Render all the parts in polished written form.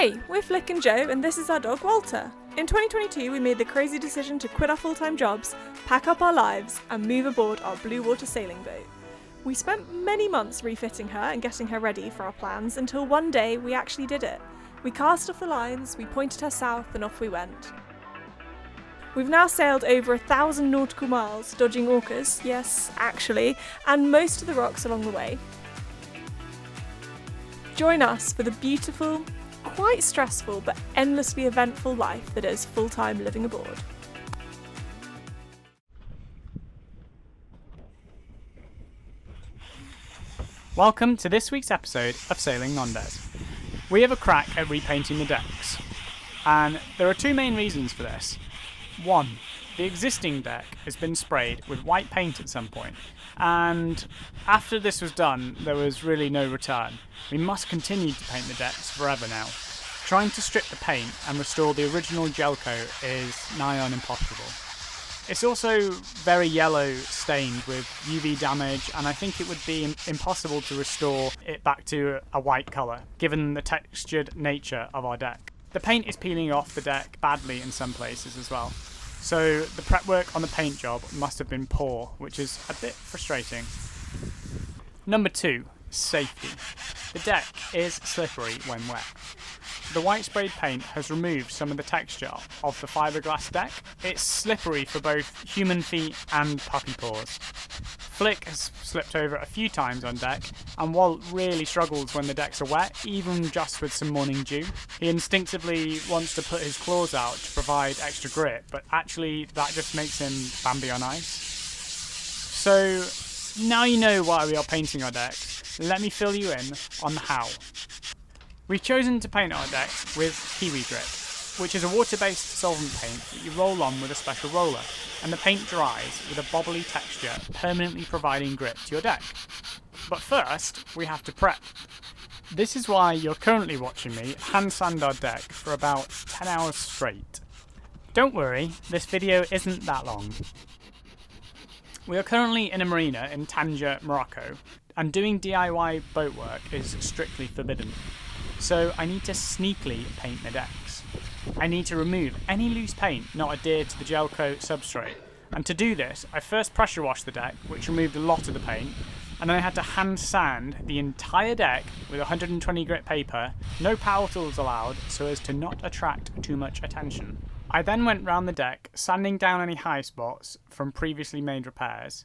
Hey, we're Flick and Joe, and this is our dog Walter. In 2022, we made the crazy decision to quit our full-time jobs, pack up our lives, and move aboard our blue water sailing boat. We spent many months refitting her and getting her ready for our plans until one day we actually did it. We cast off the lines, we pointed her south, and off we went. We've now sailed over 1,000 nautical miles, dodging orcas, yes, actually, and most of the rocks along the way. Join us for the beautiful, quite stressful but endlessly eventful life that is full-time living aboard. Welcome to this week's episode of Sailing Nendaz. We have a crack at repainting the decks, and there are two main reasons for this. One, the existing deck has been sprayed with white paint at some point, and after this was done, there was really no return. We must continue to paint the decks forever now. Trying to strip the paint and restore the original gel coat is nigh on impossible. It's also very yellow stained with UV damage, and I think it would be impossible to restore it back to a white colour, given the textured nature of our deck. The paint is peeling off the deck badly in some places as well, so the prep work on the paint job must have been poor, which is a bit frustrating. Number 2, safety. The deck is slippery when wet. The white sprayed paint has removed some of the texture of the fiberglass deck. It's slippery for both human feet and puppy paws. Flick has slipped over a few times on deck, and Walt really struggles when the decks are wet, even just with some morning dew. He instinctively wants to put his claws out to provide extra grip, but actually that just makes him Bambi on ice. So now you know why we are painting our decks, let me fill you in on the how. We've chosen to paint our decks with Kiwi Grip, which is a water-based solvent paint that you roll on with a special roller, and the paint dries with a bobbly texture, permanently providing grip to your deck. But first, we have to prep. This is why you're currently watching me hand sand our deck for about 10 hours straight. Don't worry, this video isn't that long. We are currently in a marina in Tanger, Morocco, and doing DIY boat work is strictly forbidden. So I need to sneakily paint the decks. I need to remove any loose paint not adhered to the gel coat substrate. And to do this, I first pressure washed the deck, which removed a lot of the paint, and then I had to hand sand the entire deck with 120 grit paper, no power tools allowed, so as to not attract too much attention. I then went round the deck, sanding down any high spots from previously made repairs,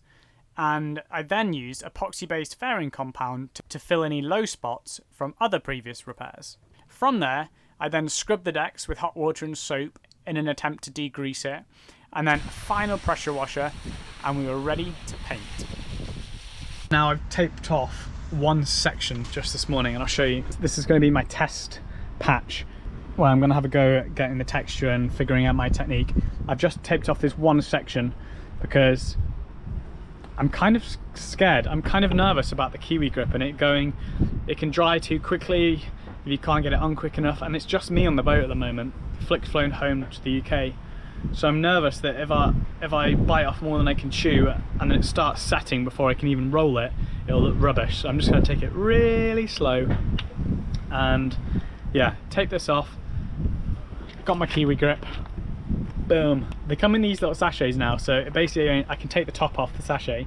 and I then used epoxy-based fairing compound to fill any low spots from other previous repairs. From there, I then scrubbed the decks with hot water and soap in an attempt to degrease it, and then a final pressure washer, and we were ready to paint. Now I've taped off one section just this morning, and I'll show you. This is going to be my test patch, where I'm going to have a go at getting the texture and figuring out my technique. I've just taped off this one section because I'm kind of scared. I'm kind of nervous about the Kiwi Grip and it can dry too quickly if you can't get it on quick enough, and it's just me on the boat at the moment. Flick's flown home to the UK, so I'm nervous that if I bite off more than I can chew and then it starts setting before I can even roll it, it'll look rubbish. So I'm just going to take it really slow and yeah, take this off. Got my Kiwi Grip. Boom. They come in these little sachets now, so basically I can take the top off the sachet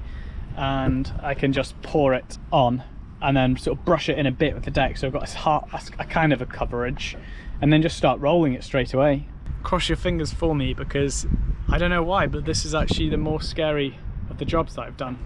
and I can just pour it on and then sort of brush it in a bit with the deck, so I've got a kind of a coverage, and then just start rolling it straight away. Cross your fingers for me, because I don't know why, but this is actually the more scary of the jobs that I've done.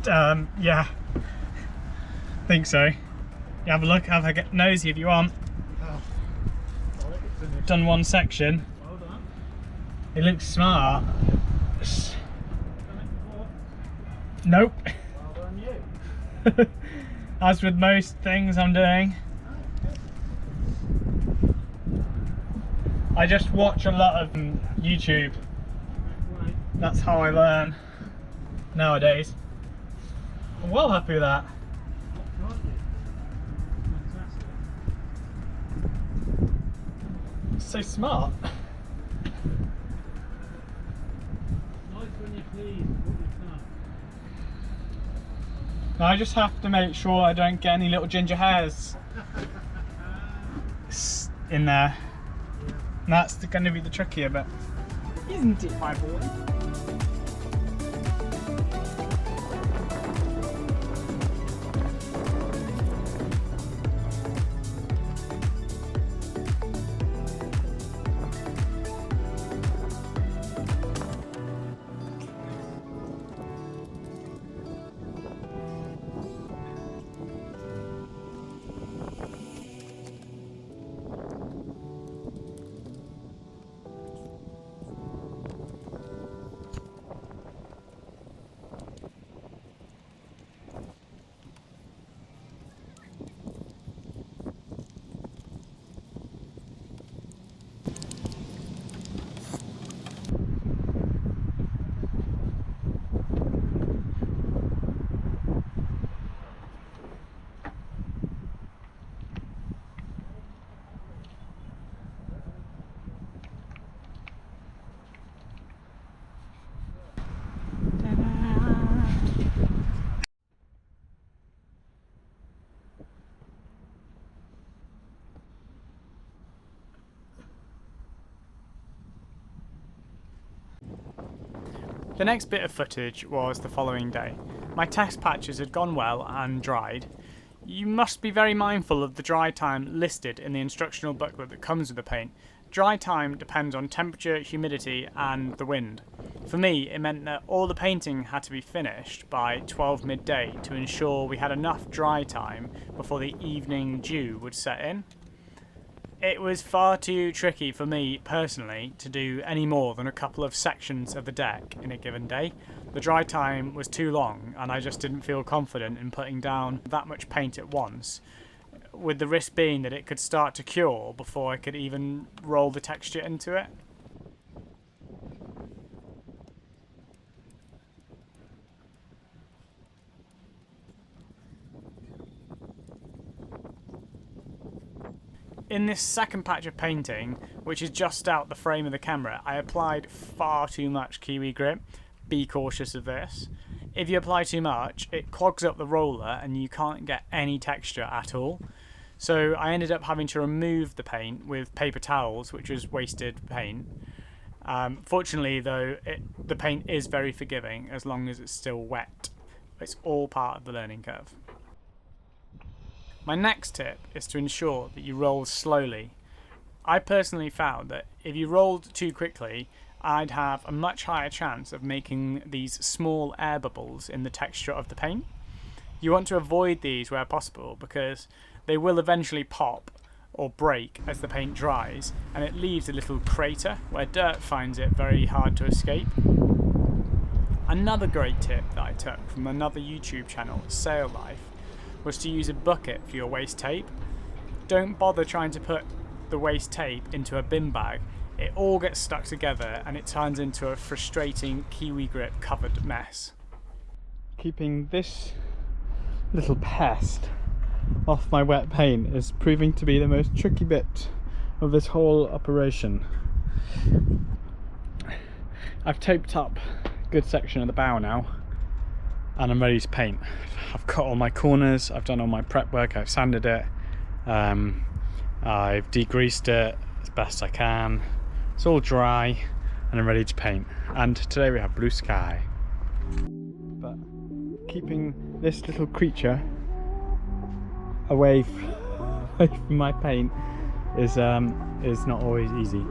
Yeah, think so. You have a look, have a nosy if you want. Done one section. Well done. It looks smart. Done it before. Nope. Well done you. As with most things I'm doing, I just watch a lot of YouTube. Right. That's how I learn nowadays. I'm well happy with that. Aren't you? Fantastic. It's so smart. Nice when you're pleased with what you've done. I just have to make sure I don't get any little ginger hairs in there. And that's going to be the trickier bit. Isn't it, my boy? The next bit of footage was the following day. My test patches had gone well and dried. You must be very mindful of the dry time listed in the instructional booklet that comes with the paint. Dry time depends on temperature, humidity and the wind. For me, it meant that all the painting had to be finished by 12 midday to ensure we had enough dry time before the evening dew would set in. It was far too tricky for me personally to do any more than a couple of sections of the deck in a given day. The dry time was too long and I just didn't feel confident in putting down that much paint at once, with the risk being that it could start to cure before I could even roll the texture into it. In this second patch of painting, which is just out the frame of the camera, I applied far too much Kiwi Grip. Be cautious of this. If you apply too much, it clogs up the roller and you can't get any texture at all. So I ended up having to remove the paint with paper towels, which was wasted paint. Fortunately though, the paint is very forgiving as long as it's still wet. It's all part of the learning curve. My next tip is to ensure that you roll slowly. I personally found that if you rolled too quickly, I'd have a much higher chance of making these small air bubbles in the texture of the paint. You want to avoid these where possible because they will eventually pop or break as the paint dries, and it leaves a little crater where dirt finds it very hard to escape. Another great tip that I took from another YouTube channel, Sail Life, was to use a bucket for your waste tape. Don't bother trying to put the waste tape into a bin bag. It all gets stuck together and it turns into a frustrating Kiwi Grip covered mess. Keeping this little pest off my wet paint is proving to be the most tricky bit of this whole operation. I've taped up a good section of the bow now and I'm ready to paint. I've cut all my corners, I've done all my prep work, I've sanded it, I've degreased it as best I can. It's all dry and I'm ready to paint. And today we have blue sky. But keeping this little creature away from my paint is not always easy.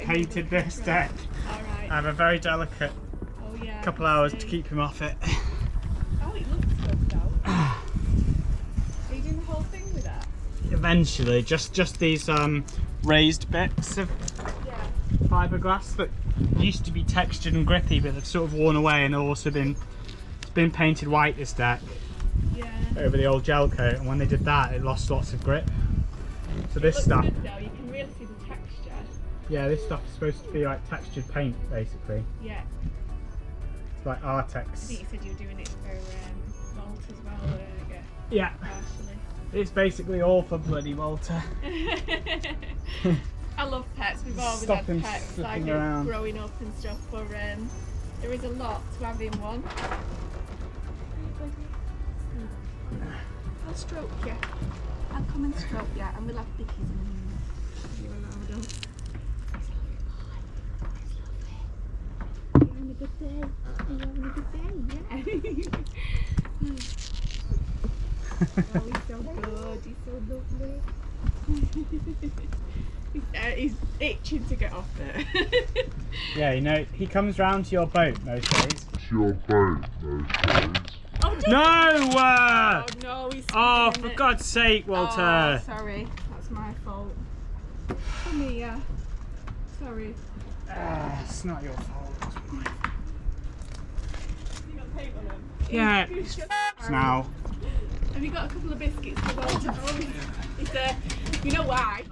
painted this deck. Alright. I have a very delicate Oh yeah. couple hours to keep him off it. Oh, it looks good though. Are you doing the whole thing with that? Eventually, just these raised bits of fiberglass that used to be textured and grippy, but they've sort of worn away, and also it's been painted white, this deck, over the old gel coat, and when they did that it lost lots of grip. So this stuff, good though. You can really see the texture. yeah, this stuff is supposed to be like textured paint basically. Yeah. It's like I Artex. think you said you were doing it for Malt as well, Yeah, partially. it's basically all for bloody Walter. I love pets. We've always Stop had him pets, like slipping around. growing up and stuff. But there is a lot to having one. I'll stroke you. I'll come and stroke you, and we'll have bickies in a minute. You allowed them. You're having a good day. You're having a good day, yeah. Oh, he's so good. He's so lovely. He's itching to get off there. Yeah, you know, he comes round to your boat most days. Oh, No! oh no, he's Oh, squeezing for it. God's sake, Walter! Oh, sorry, that's my fault. Come here. Sorry. It's not your fault. It's mine. You got paint on him? Yeah, He's it's now. Have you got a couple of biscuits for Walter? You know why?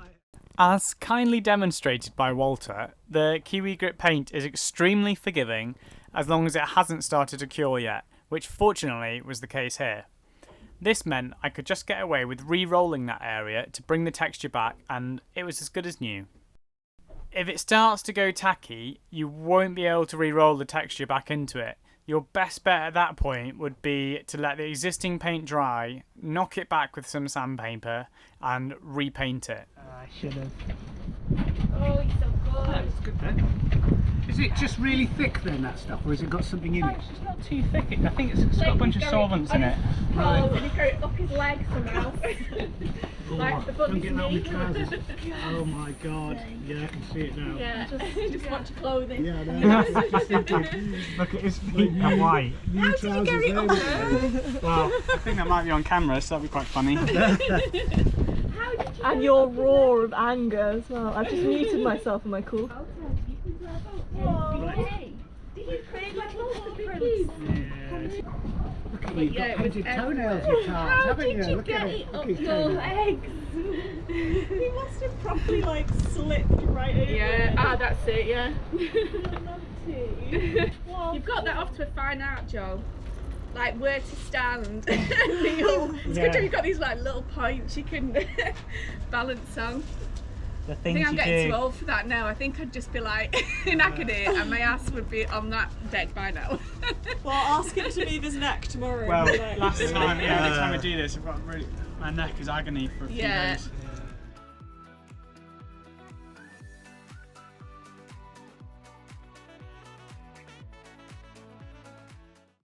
As kindly demonstrated by Walter, the Kiwi Grip paint is extremely forgiving as long as it hasn't started to cure yet, which fortunately was the case here. This meant I could just get away with re-rolling that area to bring the texture back, and it was as good as new. If it starts to go tacky, you won't be able to re-roll the texture back into it. Your best bet at that point would be to let the existing paint dry, knock it back with some sandpaper, and repaint it. I should have. Oh, he's so good. That's good then. Is it just really thick then, that stuff, or has it got something in it? It's not too thick. I think it's got a bunch of solvents in it. Oh, and he got it up his leg somehow. Oh, Like the don't get that on my bunny. trousers. Oh my god. Yeah, I can see it now. Yeah, just watch your clothing. Yeah, I know. Just thinking, Look at his feet, they're white. new How did you trousers get it there, on look. Well, I think that might be on camera, so that'd be quite funny. And your roar of anger as well. I've just muted myself. Am I cool? Did you create like little footprints? Yes. Look at you, you've got painted toenails, you can't, How haven't did you? you Look get at it it. Look up at his your toenails. legs? He must have properly like slipped right over. Yeah, that's it, yeah. Well, You've got that off to a fine art, Joe. Like where to stand, kneel. It's good that you've got these like little points you can balance on. The I things think I'm you getting do. too old for that now. I think I'd just be like knackered it and my ass would be on that deck by now. well, ask him to move his neck tomorrow. Well, and be like, last time, yeah, every time I do this, I've got really, my neck is agony for a few Yeah. days.